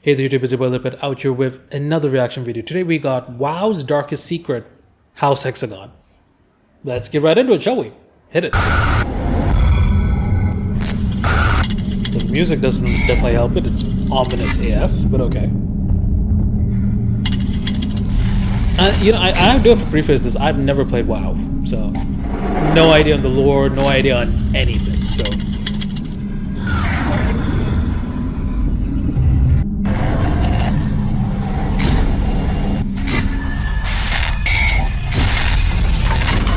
Hey there YouTube, it's your boy Lipid out here with another reaction video. Today we got WoW's darkest secret, House Hexagon. Let's get right into it, shall we? Hit it. The music doesn't definitely help it, it's ominous AF, but okay. I do have to preface this, I've never played WoW, so no idea on the lore, no idea on anything, so...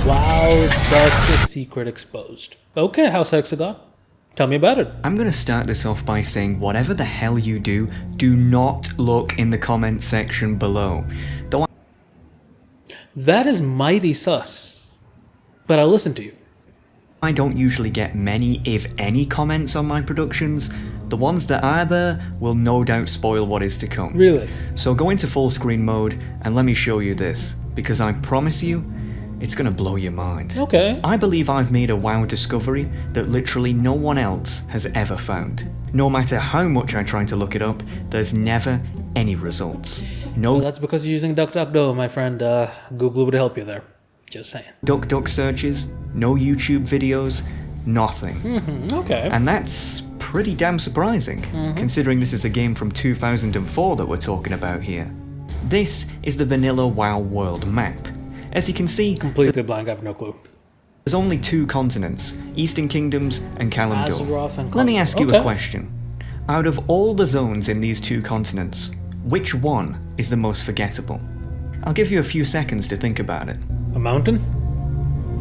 WoW's darkest secret exposed. Okay, House Hexagon. Tell me about it. I'm gonna start this off by saying whatever the hell you do not look in the comment section below. That is mighty sus. But I'll listen to you. I don't usually get many, if any, comments on my productions. The ones that are there will no doubt spoil what is to come. Really? So go into full screen mode and let me show you this, because I promise you, it's gonna blow your mind. Okay. I believe I've made a WoW discovery that literally no one else has ever found. No matter how much I try to look it up, there's never any results. No. Well, that's because you're using DuckDuckGo, my friend. Google would help you there. Just saying. DuckDuck searches, no YouTube videos, nothing. Okay. And that's pretty damn surprising, considering this is a game from 2004 that we're talking about here. This is the vanilla WoW world map. As you can see, Completely blank, I have no clue. there's only two continents, Eastern Kingdoms and Kalimdor. Azeroth and Let me Kalimdor. ask you Okay. a question. Out of all the zones in these two continents, which one is the most forgettable? I'll give you a few seconds to think about it. A mountain?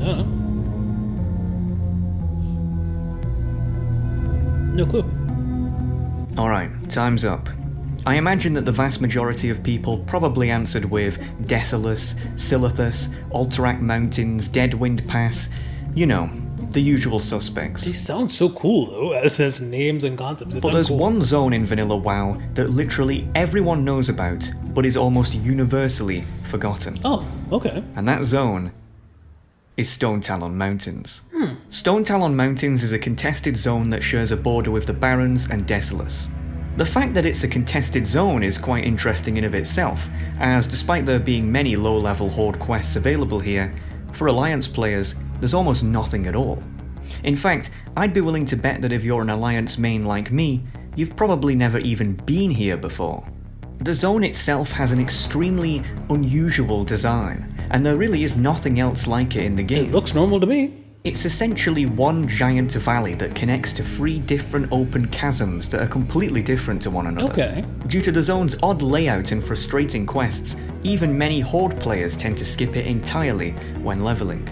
I don't know. No clue. Alright, time's up. I imagine that the vast majority of people probably answered with Desolus, Silithus, Alterac Mountains, Deadwind Pass, you know, the usual suspects. These sound so cool though, as names and concepts. But there's one zone in vanilla WoW that literally everyone knows about, but is almost universally forgotten. Oh, okay. And that zone is Stone Talon Mountains. Stone Talon Mountains is a contested zone that shares a border with the Barrens and Desolus. The fact that it's a contested zone is quite interesting in of itself, as despite there being many low-level Horde quests available here, for Alliance players, there's almost nothing at all. In fact, I'd be willing to bet that if you're an Alliance main like me, you've probably never even been here before. The zone itself has an extremely unusual design, and there really is nothing else like it in the game. It looks normal to me. It's essentially one giant valley that connects to three different open chasms that are completely different to one another. Okay. Due to the zone's odd layout and frustrating quests, even many Horde players tend to skip it entirely when leveling.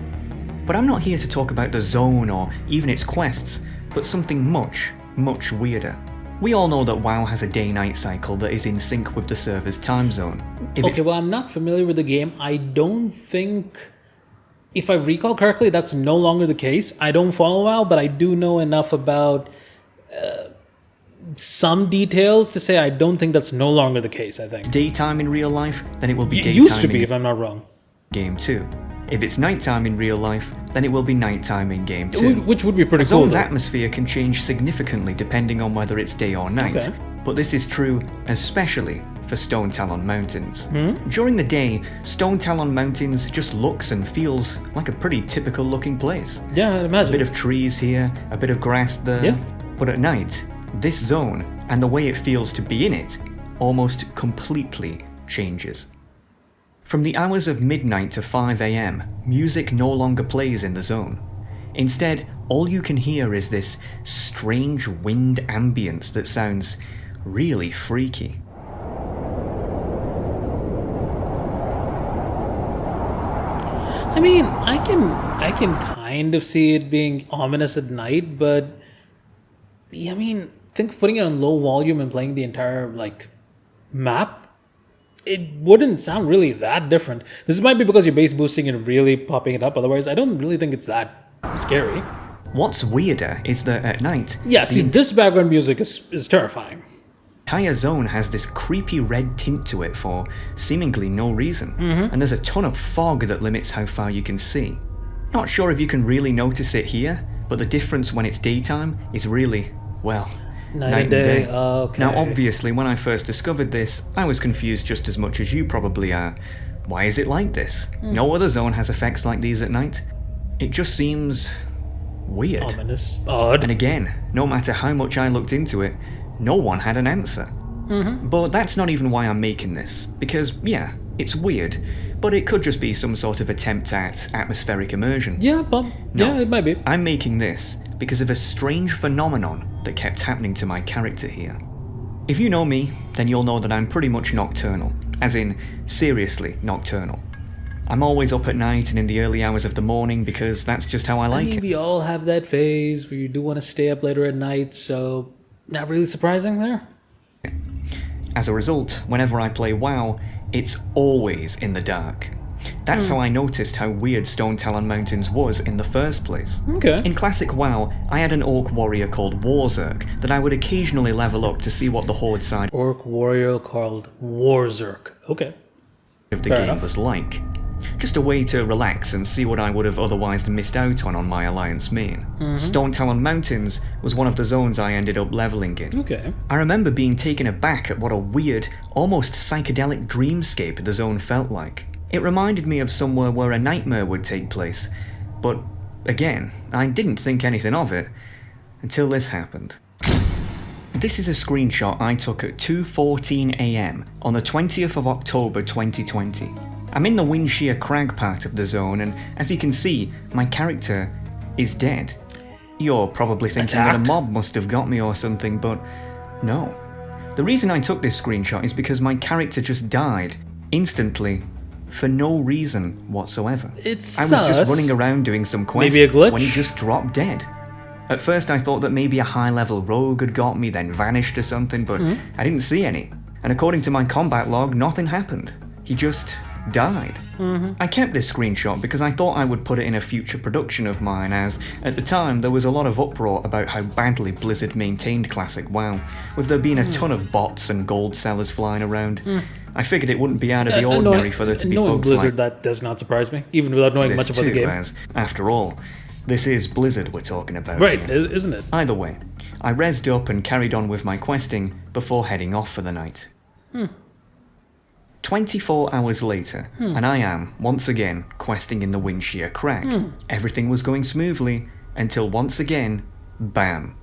But I'm not here to talk about the zone or even its quests, but something much, much weirder. We all know that WoW has a day-night cycle that is in sync with the server's time zone. Okay, well, I'm not familiar with the game. I don't think... If I recall correctly, that's no longer the case. I don't follow WoW, but I do know enough about some details to say I don't think that's no longer the case, I think. Daytime in real life, then it will be It daytime used to be, in if I'm not wrong. game 2. If it's nighttime in real life, then it will be nighttime in game 2. Which would be pretty The cool, zone's though. atmosphere can change significantly depending on whether it's day or night, Okay. but this is true especially for Stone Talon Mountains. During the day, Stone Talon Mountains just looks and feels like a pretty typical looking place. Yeah, I'd A imagine. bit of trees here, a bit of grass there, Yeah. but at night, this zone and the way it feels to be in it almost completely changes. From the hours of midnight to 5 AM, music no longer plays in the zone. Instead, all you can hear is this strange wind ambience that sounds really freaky. I mean, I can kind of see it being ominous at night, but yeah, I mean, think of putting it on low volume and playing the entire like map. It wouldn't sound really that different. This might be because you're bass boosting and really popping it up. Otherwise, I don't really think it's that scary. What's weirder is that at night, Yeah, see, this background music is terrifying. the entire zone has this creepy red tint to it for seemingly no reason, and there's a ton of fog that limits how far you can see. Not sure if you can really notice it here, but the difference when it's daytime is really, well, Night and day. Okay. Now, obviously, when I first discovered this, I was confused just as much as you probably are. Why is it like this? No other zone has effects like these at night. It just seems weird. Ominous. Odd. And again, no matter how much I looked into it, no one had an answer. But that's not even why I'm making this, because, yeah, it's weird, but it could just be some sort of attempt at atmospheric immersion. Yeah, but yeah, it might be. I'm making this because of a strange phenomenon that kept happening to my character here. If you know me, then you'll know that I'm pretty much nocturnal, as in, seriously nocturnal. I'm always up at night and in the early hours of the morning because that's just how I like it. We all have that phase where you do want to stay up later at night, so not really surprising there. As a result, whenever I play WoW, it's always in the dark. That's how I noticed how weird Stone Talon Mountains was in the first place. Okay. In classic WoW, I had an orc warrior called Warzerk that I would occasionally level up to see what the horde side Orc warrior called Warzerk. Okay. of the Fair game enough. was like. Just a way to relax and see what I would have otherwise missed out on my Alliance main. Stone Talon Mountains was one of the zones I ended up leveling in. Okay. I remember being taken aback at what a weird, almost psychedelic dreamscape the zone felt like. It reminded me of somewhere where a nightmare would take place, but again, I didn't think anything of it until this happened. This is a screenshot I took at 2:14 AM on the 20th of October 2020. I'm in the Windshear Crag part of the zone, and as you can see, my character is dead. You're probably thinking that a mob must have got me or something, but no. The reason I took this screenshot is because my character just died, instantly, for no reason whatsoever. It's I was just sus. running around doing some quests Maybe a glitch? when he just dropped dead. At first I thought that maybe a high-level rogue had got me, then vanished or something, but I didn't see any. And according to my combat log, nothing happened. He just died. I kept this screenshot because I thought I would put it in a future production of mine, as at the time there was a lot of uproar about how badly Blizzard maintained classic WoW, with there being a ton of bots and gold sellers flying around. I figured it wouldn't be out of the ordinary for there to be knowing bugs Blizzard, like that does not surprise me, even without knowing this much about the too, game. as, after all, this is Blizzard we're talking about Right, here. isn't it? Either way, I rezzed up and carried on with my questing before heading off for the night. 24 hours later, and I am, once again, questing in the Windshear Crag. Everything was going smoothly, until once again, bam.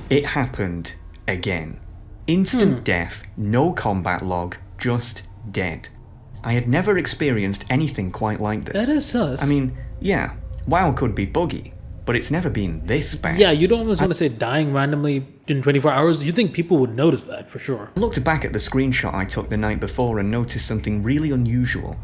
It happened again. Instant death, no combat log, just dead. I had never experienced anything quite like this. That is sus. I mean, yeah, WoW could be buggy, but it's never been this bad. Yeah, you don't almost want to say dying randomly in 24 hours. You think people would notice that, for sure. I looked back at the screenshot I took the night before and noticed something really unusual.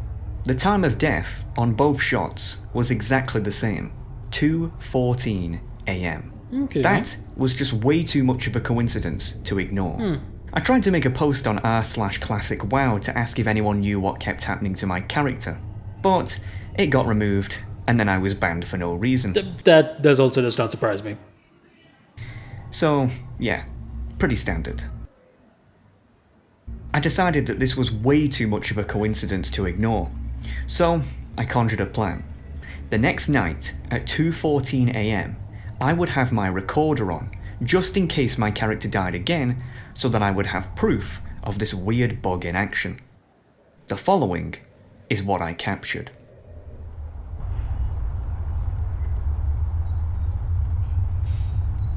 The time of death on both shots was exactly the same, 2:14 AM. Okay. That was just way too much of a coincidence to ignore. I tried to make a post on r/classic WoW to ask if anyone knew what kept happening to my character, but it got removed, and then I was banned for no reason. That does also does not surprise me. So, yeah, pretty standard. I decided that this was way too much of a coincidence to ignore, so I conjured a plan. The next night, at 2:14 AM, I would have my recorder on, just in case my character died again, so that I would have proof of this weird bug in action. The following is what I captured.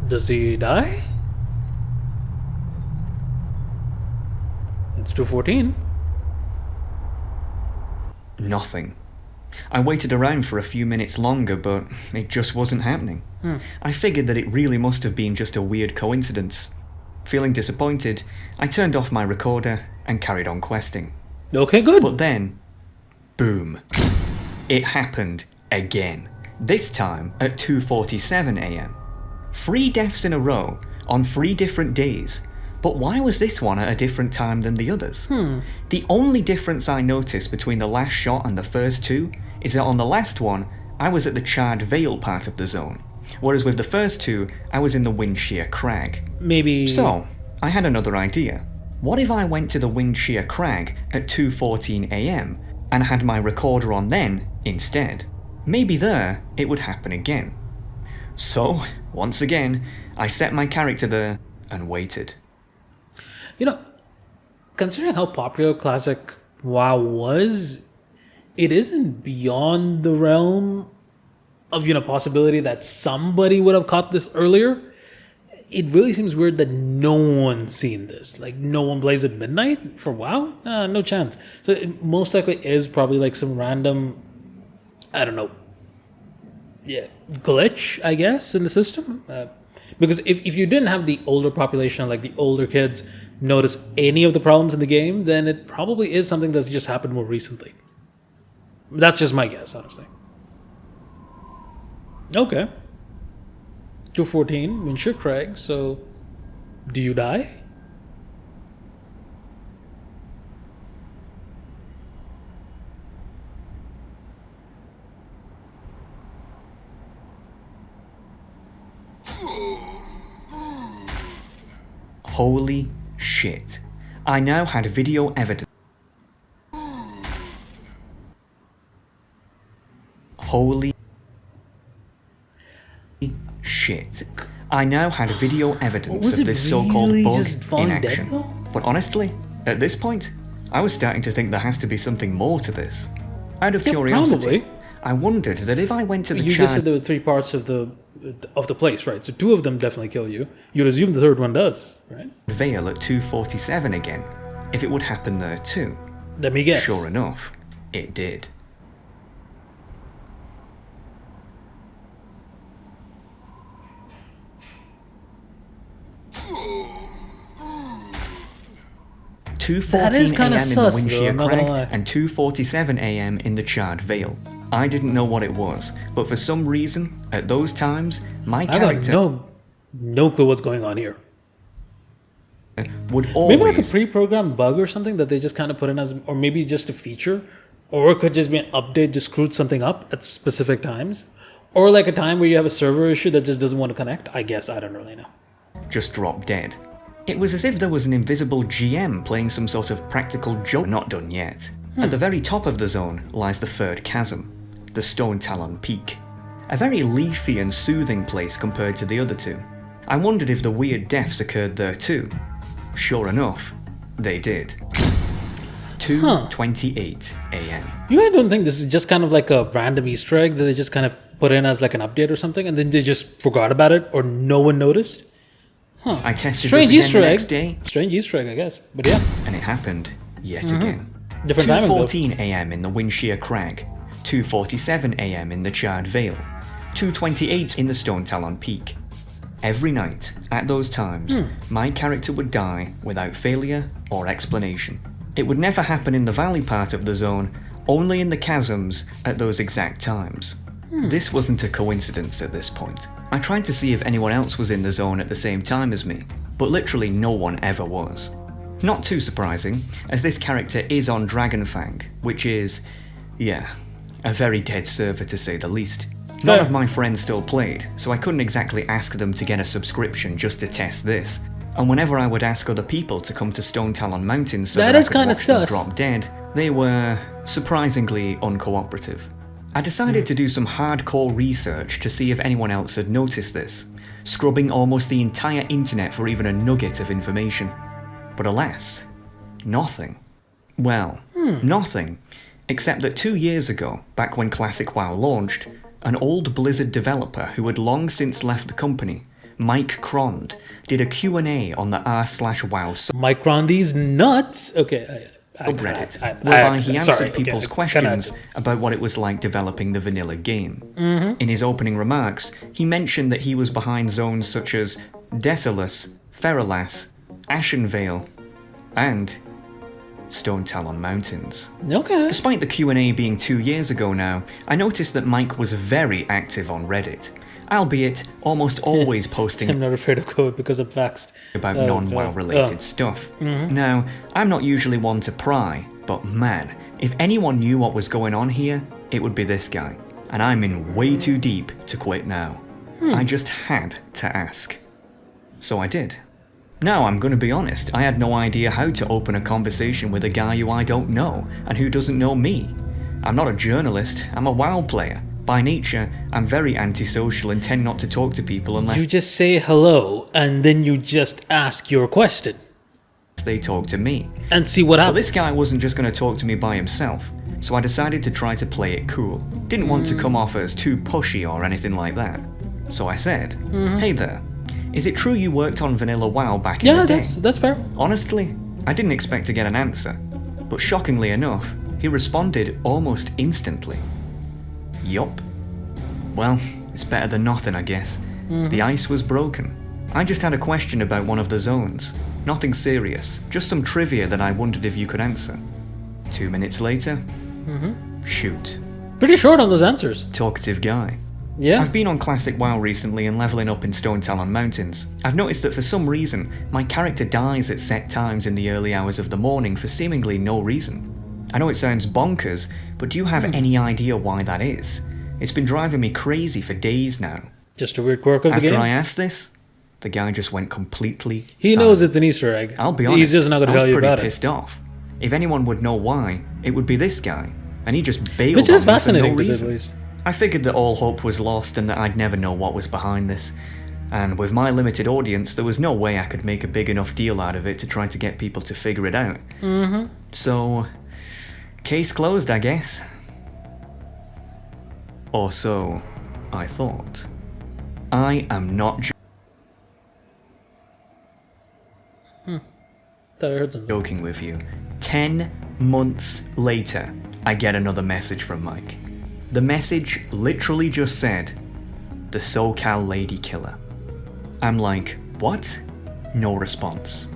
Does he die? It's 2:14. Nothing. I waited around for a few minutes longer, but it just wasn't happening. I figured that it really must have been just a weird coincidence. Feeling disappointed, I turned off my recorder and carried on questing. Okay, good. But then, boom. It happened again. This time at 2:47 AM. 3 deaths in a row on 3 different days. But why was this one at a different time than the others? The only difference I noticed between the last shot and the first 2 is that on the last one, I was at the Charred Vale part of the zone, whereas with the first 2, I was in the Windshear Crag. Maybe... So, I had another idea. What if I went to the Windshear Crag at 2:14 AM and had my recorder on then instead? Maybe there it would happen again. So, once again, I set my character there and waited. You know, considering how popular Classic WoW was, it isn't beyond the realm of, possibility that somebody would have caught this earlier. It really seems weird that no one's seen this. Like, no one plays at midnight for WoW? No chance. So it most likely is probably like some random, I don't know, glitch, I guess, in the system. Because if you didn't have the older population, like the older kids, notice any of the problems in the game, then it probably is something that's just happened more recently. That's just my guess, honestly. Okay. 214, Winshire Craig, so do you die? Holy shit. I now had video evidence. Holy shit. I now had video evidence of this so-called really bug just falling in dead, action. though? But honestly, at this point, I was starting to think there has to be something more to this. Out of curiosity, probably. I wondered that if I went to the You just said there were 3 parts of the place, right? So 2 of them definitely kill you. You'd assume the 3rd one does, right? Vale at 247 again, if it would happen there too. Let me guess. Sure enough, it did. That is 2:14 kinda a.m. in the sus, though, Winshire I'm not gonna lie. Crag and 2:47 a.m. in the Charred Vale. I didn't know what it was, but for some reason, at those times, my I got character no clue what's going on here. would always... Maybe like a pre-programmed bug or something that they just kind of put in as, or maybe just a feature, or it could just be an update just screwed something up at specific times, or like a time where you have a server issue that just doesn't want to connect. I guess, I don't really know. just drop dead. It was as if there was an invisible GM playing some sort of practical joke. Not done yet. At the very top of the zone lies the third chasm, the Stone Talon Peak. A very leafy and soothing place compared to the other 2. I wondered if the weird deaths occurred there too. Sure enough, they did. 2:28 a.m. You don't think this is just kind of like a random Easter egg that they just kind of put in as like an update or something, and then they just forgot about it, or no one noticed? I tested Strange this Easter again the egg. next day, Strange Easter egg, I guess. But yeah, and it happened yet again. different timing though. 2:14 a.m. in the Winshire Crag, 2:47 a.m. in the Charred Vale, 2:28 in the Stone Talon Peak. Every night, at those times, my character would die without failure or explanation. It would never happen in the valley part of the zone, only in the chasms at those exact times. This wasn't a coincidence at this point. I tried to see if anyone else was in the zone at the same time as me, but literally no one ever was. Not too surprising, as this character is on Dragonfang, which is, yeah, a very dead server to say the least. None of my friends still played, so I couldn't exactly ask them to get a subscription just to test this. And whenever I would ask other people to come to Stone Talon Mountains so that I could watch them drop dead, they were surprisingly uncooperative. I decided to do some hardcore research to see if anyone else had noticed this, scrubbing almost the entire internet for even a nugget of information. But alas, nothing. Well, nothing, except that 2 years ago, back when Classic WoW launched, an old Blizzard developer who had long since left the company, Mike Crond, did a Q&A on the r/WoW Mike Rondy's nuts. Okay, subreddit, whereby he answered people's questions about what it was like developing the vanilla game. In his opening remarks, he mentioned that he was behind zones such as Desolus, Feralas, Ashenvale, and Stone Talon Mountains. Okay. Despite the Q&A being 2 years ago now, I noticed that Mike was very active on Reddit, albeit almost always posting I'm not afraid of code because I'm vexed about non-WoW related stuff. Now, I'm not usually one to pry, but man, if anyone knew what was going on here, it would be this guy. And I'm in way too deep to quit now. I just had to ask. So I did. Now, I'm going to be honest, I had no idea how to open a conversation with a guy who I don't know, and who doesn't know me. I'm not a journalist, I'm a WoW player. By nature, I'm very antisocial and tend not to talk to people unless You just say hello and then you just ask your question they talk to me. and see what But happens. this guy wasn't just going to talk to me by himself, so I decided to try to play it cool. Didn't want to come off as too pushy or anything like that. So I said, "Hey there, is it true you worked on Vanilla WoW back in Yeah, the day?" that's fair. Honestly, I didn't expect to get an answer, but shockingly enough, he responded almost instantly. Yup. Well, it's better than nothing, I guess. The ice was broken. I just had a question about one of the zones. Nothing serious, just some trivia that I wondered if you could answer. 2 minutes later, shoot. Pretty short on those answers. Talkative guy. Yeah. I've been on Classic WoW recently and leveling up in Stone Talon Mountains. I've noticed that for some reason, my character dies at set times in the early hours of the morning for seemingly no reason. I know it sounds bonkers, but do you have any idea why that is? It's been driving me crazy for days now. Just a weird quirk of the After game. I asked this, the guy just went completely He silent. knows it's an Easter egg. I'll be honest, He's just not going to tell I was you pretty about it. pissed off. If anyone would know why, it would be this guy, and he just bailed Which on is me for fascinating no to say the reason. least. I figured that all hope was lost and that I'd never know what was behind this. And with my limited audience, there was no way I could make a big enough deal out of it to try to get people to figure it out. So, case closed, I guess. Or so I thought. I am not Thought I heard something. joking with you. 10 months later, I get another message from Mike. The message literally just said, "The SoCal Lady Killer." I'm like, what? No response.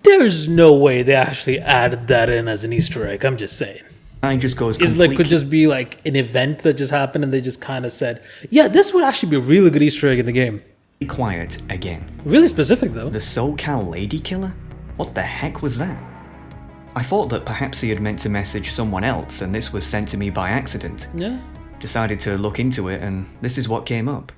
There's no way they actually added that in as an Easter egg. I'm just saying. Guy just goes It's completely like could just be like an event that just happened and they just kind of said, yeah, this would actually be a really good Easter egg in the game. quiet again. Really specific though. The SoCal Lady Killer? What the heck was that? I thought that perhaps he had meant to message someone else and this was sent to me by accident. Yeah. Decided to look into it and this is what came up.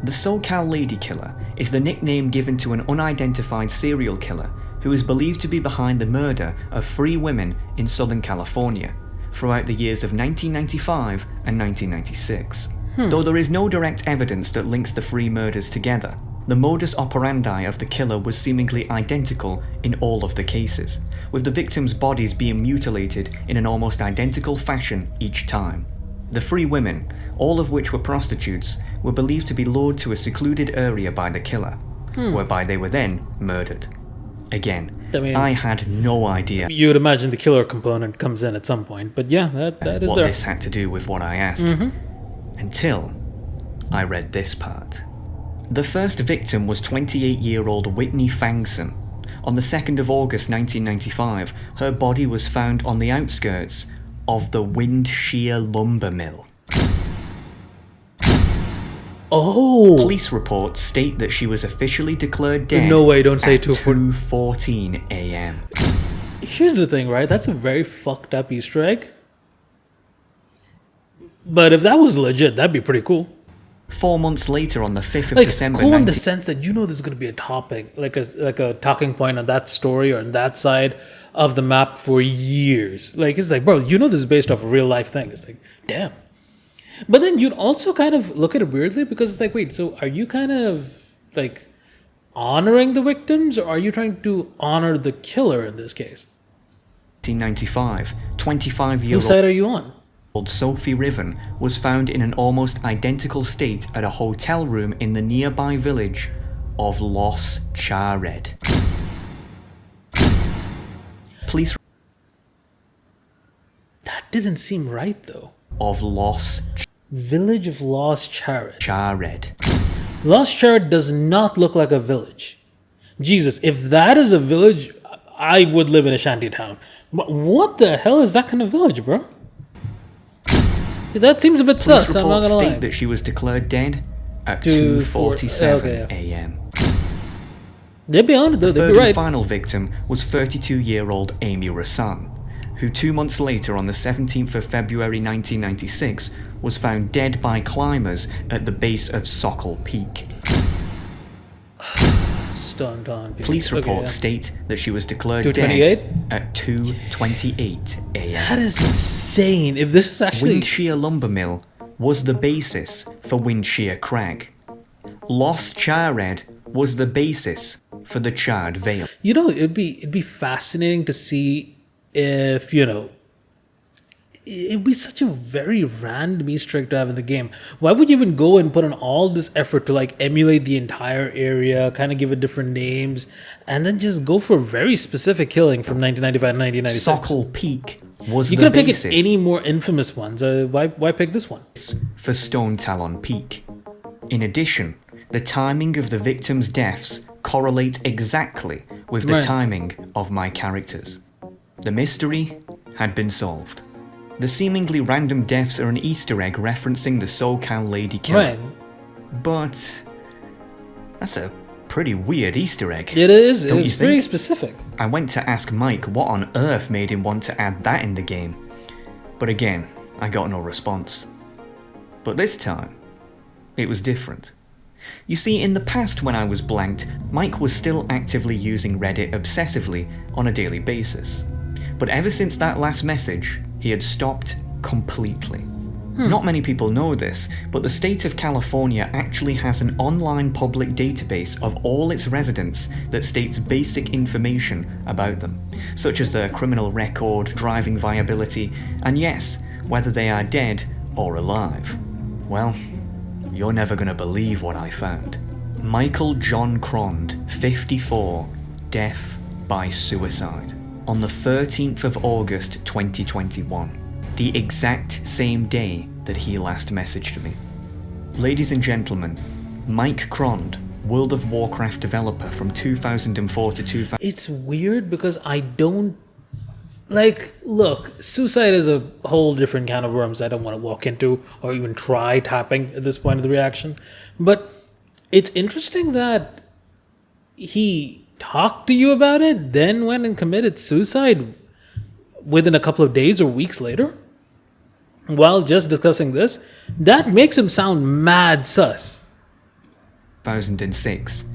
The SoCal Lady Killer is the nickname given to an unidentified serial killer who is believed to be behind the murder of 3 women in Southern California throughout the years of 1995 and 1996. Though there is no direct evidence that links the 3 murders together, the modus operandi of the killer was seemingly identical in all of the cases, with the victims' bodies being mutilated in an almost identical fashion each time. The 3 women, all of which were prostitutes, were believed to be lured to a secluded area by the killer, whereby they were then murdered. Again, I mean- I had no idea You would imagine the killer component comes in at some point, but yeah, that is what there. this had to do with what I asked. Until I read this part. The first victim was 28-year-old Whitney Fangson. On the 2nd of August 1995, her body was found on the outskirts of the Wind Shear Lumber Mill. Oh, Police reports state that she was officially declared dead no way, don't say at 2:40. 2:14 a.m. here's the thing, right? That's a very fucked up Easter egg. But if that was legit, that'd be pretty cool. 4 months later, on the 5th of Like December cool in 19- the sense that you know there's going to be a topic, like a talking point on that story or on that side of the map for years. Like it's like, bro, you know this is based off a real life thing. It's like, damn. But then you'd also kind of look at it weirdly because it's like, wait, so are you kind of like honoring the victims or are you trying to honor the killer in this case? 1995, Whose 25-year-old side are you on? Sophie Riven was found in an almost identical state at a hotel room in the nearby village of Los Chared. Police That didn't seem right though. of Los Village of Lost Chared. Chared. Lost Chared does not look like a village. Jesus, if that is a village, I would live in a shanty town. What the hell is that kind of village, bro? That seems a bit Police sus, I'm not reports gonna state lie. that she was declared dead at 2:47 2:47 okay. a.m. They'd be on it though, The they'd third be and right. final victim was 32-year-old Amy Rassan, who 2 months later, on the 17th of February 1996, was found dead by climbers at the base of Sokol Peak. Stone Talon Peak. Police Okay, reports yeah. state that she was declared 228? dead at 2:28 a.m. That is insane. If this is actually... Windshear Lumber Mill was the basis for Windshear Crag. Lost Charred was the basis for the Charred Vale. You know, it'd be fascinating to see if, you know, it'd be such a very random Easter egg to have in the game. Why would you even go and put in all this effort to like emulate the entire area, kind of give it different names, and then just go for a very specific killing from 1995 to 1996? Sokol Peak was You the could have basis taken any more infamous ones. Why pick this one? for Stone Talon Peak. In addition, the timing of the victims' deaths correlate exactly with the Right. timing of my characters. The mystery had been solved. The seemingly random deaths are an Easter egg referencing the SoCal Lady Killer. Right. But that's a pretty weird Easter egg. It is. Don't you It's very think? specific. I went to ask Mike what on earth made him want to add that in the game. But again, I got no response. But this time, it was different. You see, in the past when I was blanked, Mike was still actively using Reddit obsessively on a daily basis. But ever since that last message, he had stopped completely. Not many people know this, but the state of California actually has an online public database of all its residents that states basic information about them, such as their criminal record, driving viability, and yes, whether they are dead or alive. Well, you're never gonna believe what I found. Michael John Crond, 54, death by suicide. On the 13th of August 2021, the exact same day that he last messaged me. Ladies and gentlemen, Mike Crond, World of Warcraft developer from 2004 to 2000. It's weird because I don't like. Look, suicide is a whole different can of worms I don't want to walk into or even try tapping at this point of the reaction. But it's interesting that he talked to you about it, then went and committed suicide within a couple of days or weeks later. While just discussing this, that makes him sound mad sus. 2006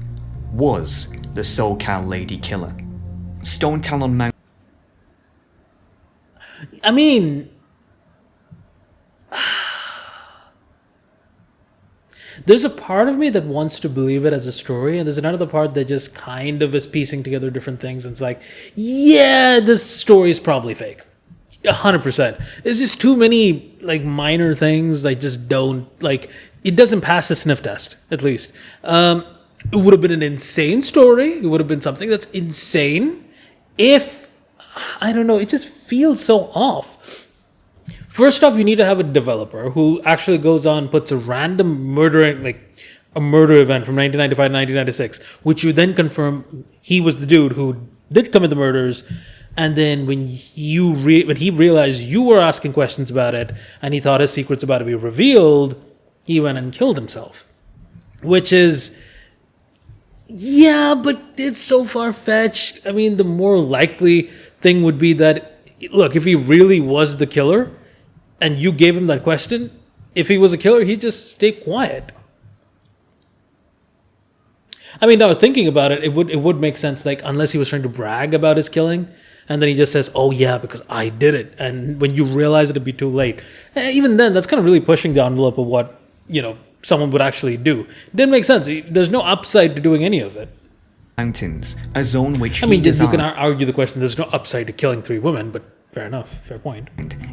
was the SoCal Lady Killer. Stone Talon Mountain. I mean, there's a part of me that wants to believe it as a story, and there's another part that just kind of is piecing together different things. And it's like, yeah, this story is probably fake. 100%. There's just too many like minor things that just don't like. It doesn't pass the sniff test, at least. It would have been an insane story. It would have been something that's insane if, I don't know, it just feels so off. First off, you need to have a developer who actually goes on, puts a random murdering, like a murder event from 1995 to 1996, which you then confirm he was the dude who did commit the murders. And then when he realized you were asking questions about it and he thought his secret's about to be revealed, he went and killed himself. Which is, yeah, but it's so far-fetched. I mean, the more likely thing would be that, look, if he really was the killer and you gave him that question, if he was a killer, he'd just stay quiet. I mean, now thinking about it, it would make sense, like, unless he was trying to brag about his killing, and then he just says, oh yeah, because I did it. And when you realize it'd be too late. Even then, that's kind of really pushing the envelope of what, you know, someone would actually do. It didn't make sense. There's no upside to doing any of it. Mountains, a zone which I mean, he you can designed argue the question, there's no upside to killing 3 women, but fair enough, fair point.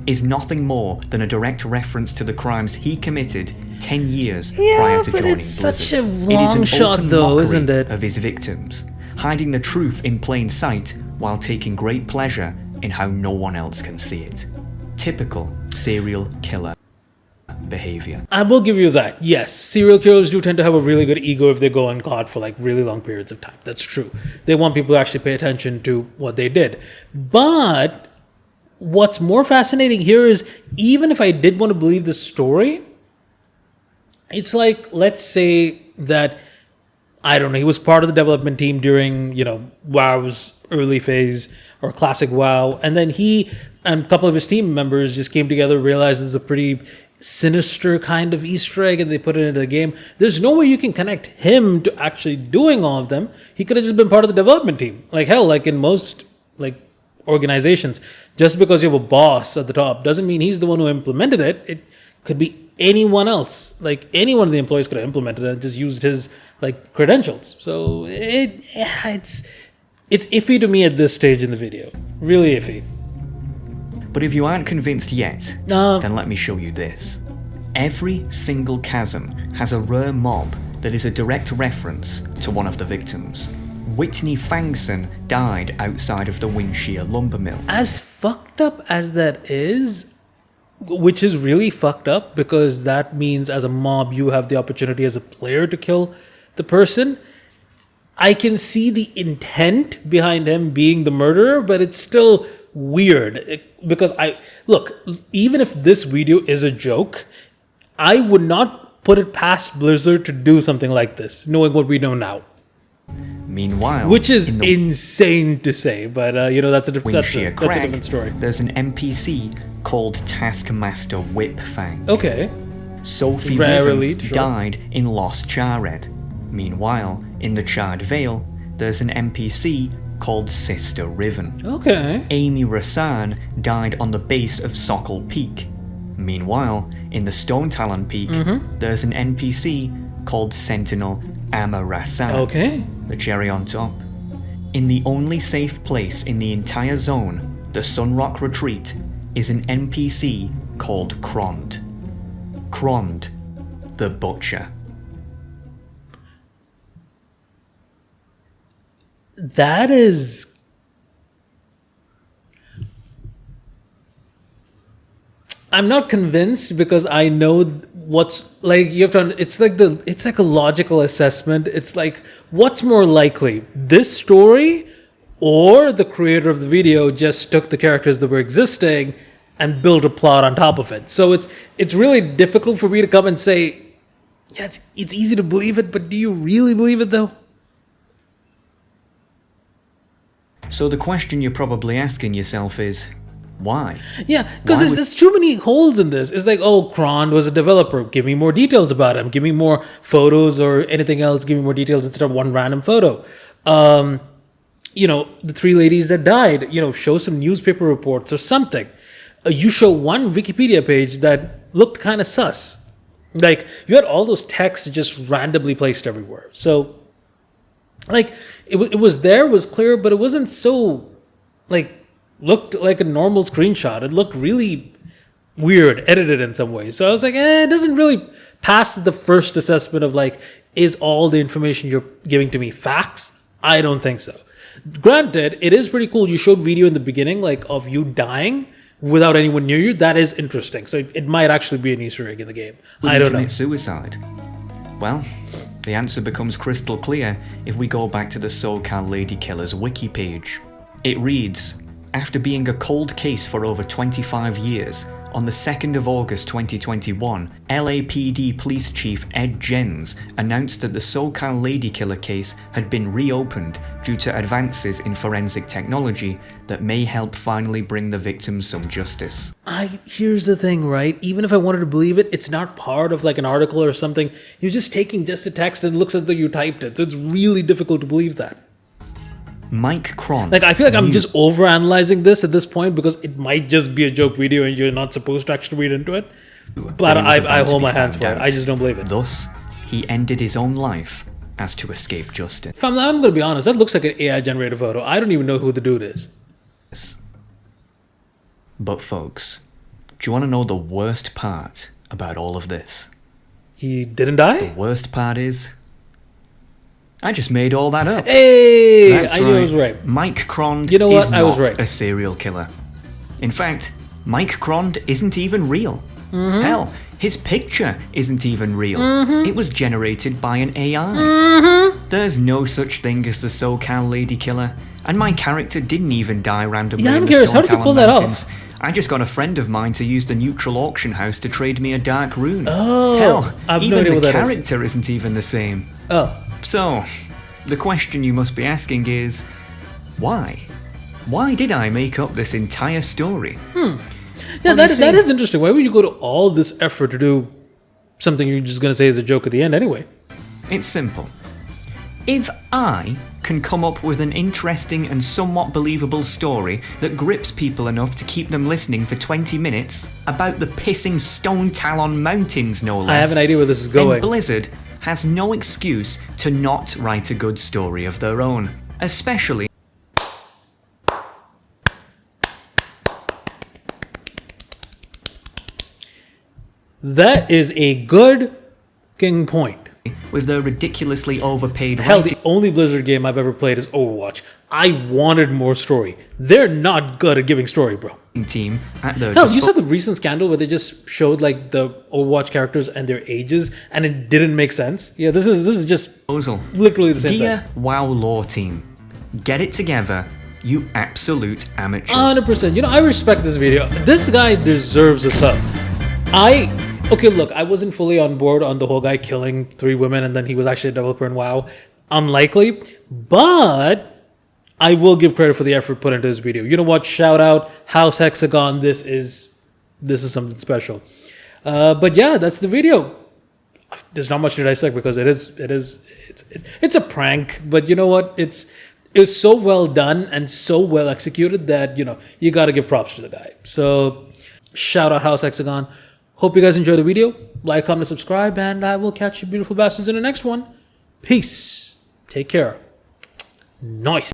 is nothing more than a direct reference to the crimes he committed 10 years prior to but joining it's Blizzard. such a It is long an shot open though, mockery isn't it? of his victims, hiding the truth in plain sight while taking great pleasure in how no one else can see it. Typical serial killer behavior. I will give you that. Yes, serial killers do tend to have a really good ego if they go uncaught for like really long periods of time. That's true. They want people to actually pay attention to what they did. But what's more fascinating here is, even if I did want to believe this story, it's like, let's say that, I don't know, he was part of the development team during, you know, WoW's early phase or classic WoW, and then he and a couple of his team members just came together, realized this is a pretty sinister kind of Easter egg and they put it into the game. There's no way you can connect him to actually doing all of them. He could have just been part of the development team. Like hell, like in most like organizations, just because you have a boss at the top doesn't mean he's the one who implemented it. It could be anyone else. Like any one of the employees could have implemented it and just used his like credentials. So it's iffy to me at this stage in the video. Really iffy. But if you aren't convinced yet, then let me show you this. Every single chasm has a rare mob that is a direct reference to one of the victims. Whitney Fangson died outside of the Windshear lumber mill. As fucked up as that is, which is really fucked up because that means as a mob you have the opportunity as a player to kill the person. I can see the intent behind him being the murderer, but it's still weird because even if this video is a joke, I would not put it past Blizzard to do something like this, knowing what we know now. Meanwhile, which is insane to say, but that's a different story. There's an NPC called Taskmaster Whipfang. Okay. Sophie Riven died in Lost Charred. Meanwhile, in the Charred Vale, there's an NPC called Sister Riven. Okay. Amy Rasan died on the base of Sokol Peak. Meanwhile, in the Stone Talon Peak, there's an NPC called Sentinel Amma Rasan. Okay. The cherry on top. In the only safe place in the entire zone, the Sunrock Retreat, is an NPC called Krond. Krond, the Butcher. That is... I'm not convinced because I know what's like you have to. It's like a logical assessment. It's like what's more likely, this story, or the creator of the video just took the characters that were existing and built a plot on top of it. So it's really difficult for me to come and say, yeah, it's easy to believe it, but do you really believe it though? So the question you're probably asking yourself is, why? Yeah, because there's too many holes in this. It's like, oh, Krond was a developer. Give me more details about him. Give me more photos or anything else. Give me more details instead of one random photo. The 3 ladies that died, show some newspaper reports or something. You show one Wikipedia page that looked kind of sus. Like, you had all those texts just randomly placed everywhere. So, like, it was clear, but it wasn't so, like, looked like a normal screenshot. It looked really weird, edited in some ways. So I was like, it doesn't really pass the first assessment of like, is all the information you're giving to me facts? I don't think so. Granted, it is pretty cool. You showed video in the beginning, like of you dying without anyone near you. That is interesting. So it might actually be an Easter egg in the game. I don't know. Suicide? Well, the answer becomes crystal clear if we go back to the SoCal Ladykiller's wiki page. It reads, after being a cold case for over 25 years, on the 2nd of August 2021, LAPD Police Chief Ed Jens announced that the SoCal Ladykiller case had been reopened due to advances in forensic technology that may help finally bring the victims some justice. Here's the thing, right? Even if I wanted to believe it, it's not part of like an article or something. You're just taking just the text and it looks as though you typed it. So it's really difficult to believe that. Mike Krond. Like, I feel like I'm just overanalyzing this at this point because it might just be a joke video and you're not supposed to actually read into it. But I hold my hands for it. I just don't believe it. Thus, he ended his own life as to escape justice. I'm going to be honest, that looks like an AI-generated photo. I don't even know who the dude is. But folks, do you want to know the worst part about all of this? He didn't die? The worst part is, I just made all that up. Hey! That's I knew I was right. Mike Krond is not I was right. a serial killer. In fact, Mike Krond isn't even real. Hell, his picture isn't even real. It was generated by an AI. There's no such thing as the SoCal Ladykiller, and my character didn't even die randomly in the Stone Talon Mountains. I just got a friend of mine to use the neutral auction house to trade me a dark rune. Oh, hell, even the character isn't even the same. Oh. So, the question you must be asking is, why? Why did I make up this entire story? Yeah, Well, you that see- is interesting. Why would you go to all this effort to do something you're just gonna say is a joke at the end anyway? It's simple. If I can come up with an interesting and somewhat believable story that grips people enough to keep them listening for 20 minutes about the pissing Stone Talon Mountains, no less. I have an idea where this is then going. Blizzard has no excuse to not write a good story of their own. Especially That is a good king point. with their ridiculously overpaid Hell, writing the only Blizzard game I've ever played is Overwatch. I wanted more story. They're not good at giving story, bro. team at their Hell, you saw the recent scandal where they just showed like the Overwatch characters and their ages, and it didn't make sense. Yeah, this is just disposal. literally the same Dear thing. WoW lore team, get it together, you absolute amateurs. 100%. You know, I respect this video. This guy deserves a sub. Okay, look, I wasn't fully on board on the whole guy killing 3 women and then he was actually a developer in WoW. Unlikely, but I will give credit for the effort put into this video. You know what? Shout out House Hexagon. This is something special. But yeah, that's the video. There's not much to dissect because it's a prank. But you know what? It's so well done and so well executed that you got to give props to the guy. So shout out House Hexagon. Hope you guys enjoyed the video. Like, comment, subscribe, and I will catch you beautiful bastards in the next one. Peace. Take care. Nice.